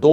2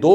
2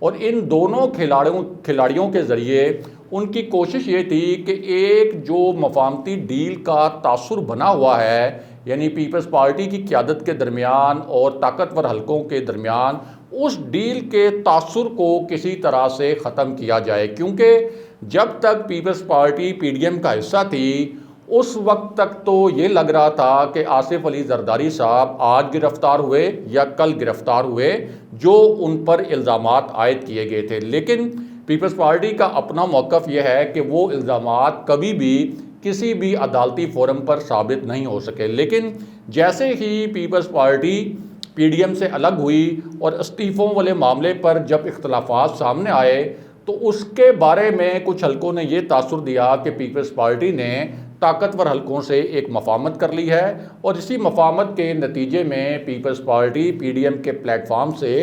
اور ان دونوں کھلاڑیوں کے ذریعے ان کی کوشش یہ تھی کہ ایک جو مفاہمتی ڈیل کا تاثر بنا ہوا ہے، یعنی پیپلز پارٹی کی قیادت کے درمیان اور طاقتور حلقوں کے درمیان، اس ڈیل کے تاثر کو کسی طرح سے ختم کیا جائے، کیونکہ جب تک Peoples Party P D M کا حصہ تھی اس وقت تک تو یہ لگ رہا تھا کہ آصف علی زرداری صاحب آج گرفتار ہوئے یا کل گرفتار ہوئے جو ان پر الزامات عائد کیے گئے تھے، لیکن پیپلز پارٹی کا اپنا موقف یہ ہے کہ وہ الزامات کبھی بھی کسی بھی عدالتی فورم پر ثابت نہیں ہو سکے۔ لیکن جیسے ہی Peoples Party P D M سے الگ ہوئی اور استعفوں والے معاملے پر جب اختلافات سامنے آئے تو اس کے بارے میں کچھ حلقوں نے یہ تاثر دیا کہ پیپلز پارٹی نے طاقتور حلقوں سے ایک مفاہمت کر لی ہے، اور اسی مفاہمت کے نتیجے میں Peoples Party P D M کے پلیٹ فارم سے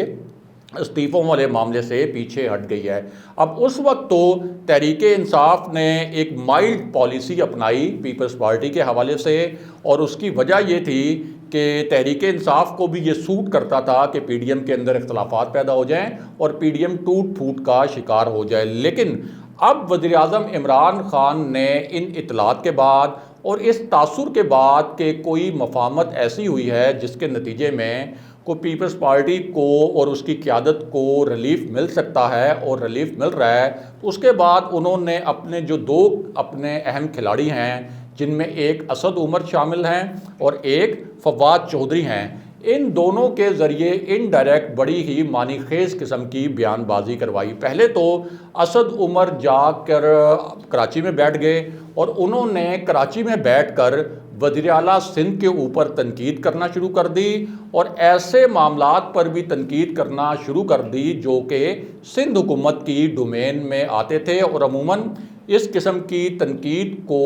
استعفوں والے معاملے سے پیچھے ہٹ گئی ہے۔ اب اس وقت تو تحریک انصاف نے ایک مائلڈ پالیسی اپنائی پیپلز پارٹی کے حوالے سے، اور اس کی وجہ یہ تھی کہ تحریک انصاف کو بھی یہ سوٹ کرتا تھا کہ پی ڈی ایم کے اندر اختلافات پیدا ہو جائیں اور پی ڈی ایم ٹوٹ پھوٹ کا شکار ہو جائے۔ لیکن اب وزیر اعظم عمران خان نے ان اطلاعات کے بعد اور اس تاثر کے بعد کہ کوئی مفاہمت ایسی ہوئی ہے جس کے نتیجے میں کو پیپلز پارٹی کو اور اس کی قیادت کو ریلیف مل سکتا ہے اور ریلیف مل رہا ہے، تو اس کے بعد انہوں نے اپنے جو دو اپنے اہم کھلاڑی ہیں جن میں ایک اسد عمر شامل ہیں اور ایک فواد چودھری ہیں، ان دونوں کے ذریعے انڈائریکٹ بڑی ہی معنی خیز قسم کی بیان بازی کروائی۔ پہلے تو اسد عمر جا کر کراچی میں بیٹھ گئے اور انہوں نے کراچی میں بیٹھ کر وزیر اعلیٰ سندھ کے اوپر تنقید کرنا شروع کر دی، اور ایسے معاملات پر بھی تنقید کرنا شروع کر دی جو کہ سندھ حکومت کی ڈومین میں آتے تھے، اور عموماً اس قسم کی تنقید کو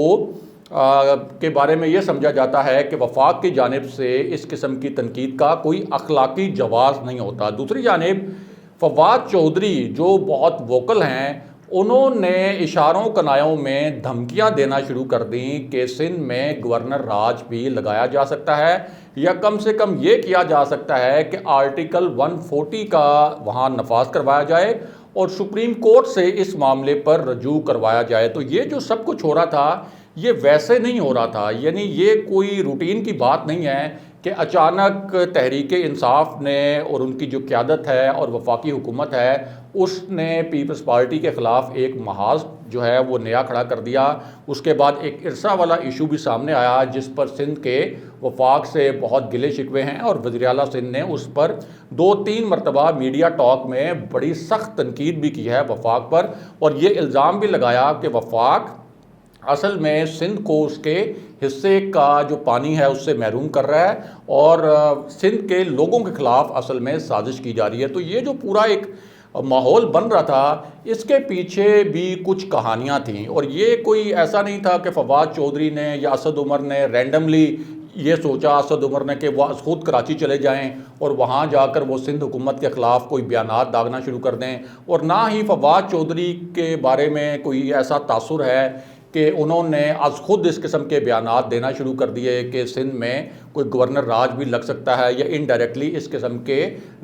کے بارے میں یہ سمجھا جاتا ہے کہ وفاق کی جانب سے اس قسم کی تنقید کا کوئی اخلاقی جواز نہیں ہوتا۔ دوسری جانب فواد چودھری جو بہت ووکل ہیں، انہوں نے اشاروں کنایوں میں دھمکیاں دینا شروع کر دیں کہ سندھ میں گورنر راج بھی لگایا جا سکتا ہے، یا کم سے کم یہ کیا جا سکتا ہے کہ آرٹیکل 140 کا وہاں نفاذ کروایا جائے اور سپریم کورٹ سے اس معاملے پر رجوع کروایا جائے۔ تو یہ جو سب کچھ ہو رہا تھا یہ ویسے نہیں ہو رہا تھا، یعنی یہ کوئی روٹین کی بات نہیں ہے کہ اچانک تحریک انصاف نے اور ان کی جو قیادت ہے اور وفاقی حکومت ہے اس نے پیپلز پارٹی کے خلاف ایک محاذ جو ہے وہ نیا کھڑا کر دیا۔ اس کے بعد ایک ارسا والا ایشو بھی سامنے آیا جس پر سندھ کے وفاق سے بہت گلے شکوے ہیں، اور وزیر اعلیٰ سندھ نے اس پر 2-3 مرتبہ میڈیا ٹاک میں بڑی سخت تنقید بھی کی ہے وفاق پر، اور یہ الزام بھی لگایا کہ وفاق اصل میں سندھ کو اس کے حصے کا جو پانی ہے اس سے محروم کر رہا ہے، اور سندھ کے لوگوں کے خلاف اصل میں سازش کی جا رہی ہے۔ تو یہ جو پورا ایک ماحول بن رہا تھا اس کے پیچھے بھی کچھ کہانیاں تھیں، اور یہ کوئی ایسا نہیں تھا کہ فواد چودھری نے یا اسد عمر نے رینڈملی یہ سوچا اسد عمر نے کہ وہ خود کراچی چلے جائیں اور وہاں جا کر وہ سندھ حکومت کے خلاف کوئی بیانات داغنا شروع کر دیں، اور نہ ہی فواد چودھری کے بارے میں کوئی ایسا تاثر ہے کہ انہوں نے از خود اس قسم کے بیانات دینا شروع کر دیے کہ سندھ میں کوئی گورنر راج بھی لگ سکتا ہے، یا انڈائریکٹلی اس قسم کے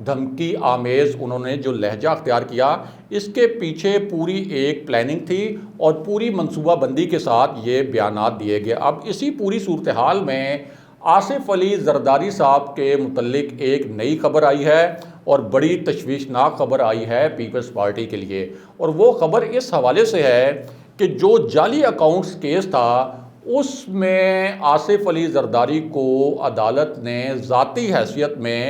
دھمکی آمیز انہوں نے جو لہجہ اختیار کیا، اس کے پیچھے پوری ایک پلاننگ تھی اور پوری منصوبہ بندی کے ساتھ یہ بیانات دیے گئے۔ اب اسی پوری صورتحال میں آصف علی زرداری صاحب کے متعلق ایک نئی خبر آئی ہے، اور بڑی تشویشناک خبر آئی ہے پیپلز پارٹی کے لیے، اور وہ خبر اس حوالے سے ہے کہ جو جعلی اکاؤنٹس کیس تھا اس میں آصف علی زرداری کو عدالت نے ذاتی حیثیت میں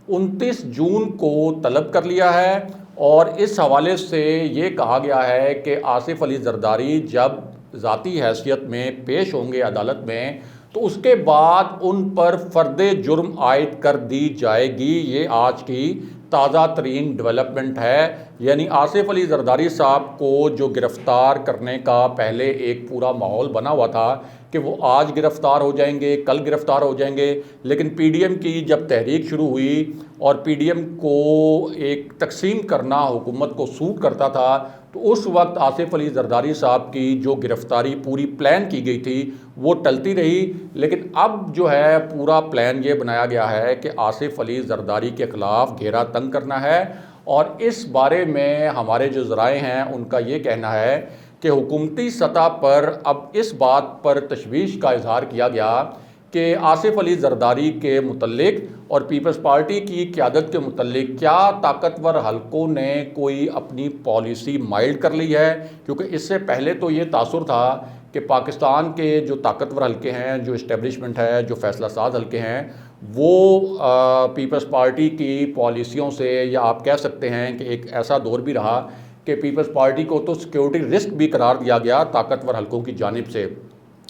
29 جون کو طلب کر لیا ہے، اور اس حوالے سے یہ کہا گیا ہے کہ آصف علی زرداری جب ذاتی حیثیت میں پیش ہوں گے عدالت میں تو اس کے بعد ان پر فرد جرم عائد کر دی جائے گی۔ یہ آج کی تازہ ترین ڈیولپمنٹ ہے، یعنی آصف علی زرداری صاحب کو جو گرفتار کرنے کا پہلے ایک پورا ماحول بنا ہوا تھا کہ وہ آج گرفتار ہو جائیں گے، کل گرفتار ہو جائیں گے، لیکن پی ڈی ایم کی جب تحریک شروع ہوئی اور پی ڈی ایم کو ایک تقسیم کرنا حکومت کو سوٹ کرتا تھا، تو اس وقت آصف علی زرداری صاحب کی جو گرفتاری پوری پلان کی گئی تھی وہ ٹلتی رہی۔ لیکن اب جو ہے پورا پلان یہ بنایا گیا ہے کہ آصف علی زرداری کے خلاف گھیرا تنگ کرنا ہے، اور اس بارے میں ہمارے جو ذرائع ہیں ان کا یہ کہنا ہے کہ حکومتی سطح پر اب اس بات پر تشویش کا اظہار کیا گیا کہ آصف علی زرداری کے متعلق اور پیپلز پارٹی کی قیادت کے متعلق کیا طاقتور حلقوں نے کوئی اپنی پالیسی مائلڈ کر لی ہے، کیونکہ اس سے پہلے تو یہ تاثر تھا کہ پاکستان کے جو طاقتور حلقے ہیں، جو اسٹیبلشمنٹ ہے، جو فیصلہ ساز حلقے ہیں، وہ پیپلز پارٹی کی پالیسیوں سے، یا آپ کہہ سکتے ہیں کہ ایک ایسا دور بھی رہا کہ پیپلز پارٹی کو تو سیکیورٹی رسک بھی قرار دیا گیا طاقتور حلقوں کی جانب سے۔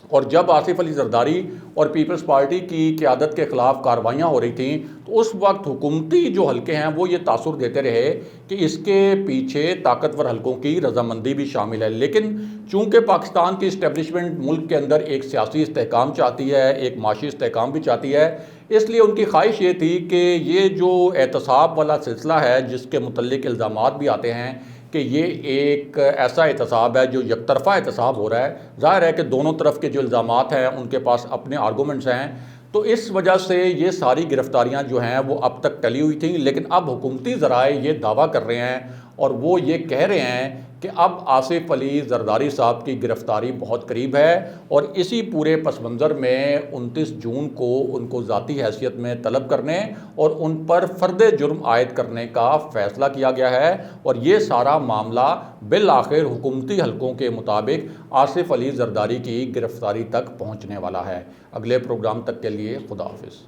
اور جب آصف علی زرداری اور پیپلز پارٹی کی قیادت کے خلاف کارروائیاں ہو رہی تھیں تو اس وقت حکومتی جو حلقے ہیں وہ یہ تاثر دیتے رہے کہ اس کے پیچھے طاقتور حلقوں کی رضامندی بھی شامل ہے، لیکن چونکہ پاکستان کی اسٹیبلشمنٹ ملک کے اندر ایک سیاسی استحکام چاہتی ہے، ایک معاشی استحکام بھی چاہتی ہے، اس لیے ان کی خواہش یہ تھی کہ یہ جو احتساب والا سلسلہ ہے جس کے متعلق الزامات بھی آتے ہیں کہ یہ ایک ایسا احتساب ہے جو یک طرفہ احتساب ہو رہا ہے، ظاہر ہے کہ دونوں طرف کے جو الزامات ہیں ان کے پاس اپنے آرگومنٹس ہیں، تو اس وجہ سے یہ ساری گرفتاریاں جو ہیں وہ اب تک ٹلی ہوئی تھیں، لیکن اب حکومتی ذرائع یہ دعویٰ کر رہے ہیں اور وہ یہ کہہ رہے ہیں کہ اب آصف علی زرداری صاحب کی گرفتاری بہت قریب ہے، اور اسی پورے پس منظر میں 29 جون کو ان کو ذاتی حیثیت میں طلب کرنے اور ان پر فرد جرم عائد کرنے کا فیصلہ کیا گیا ہے، اور یہ سارا معاملہ بالآخر حکومتی حلقوں کے مطابق آصف علی زرداری کی گرفتاری تک پہنچنے والا ہے۔ اگلے پروگرام تک کے لیے خدا حافظ۔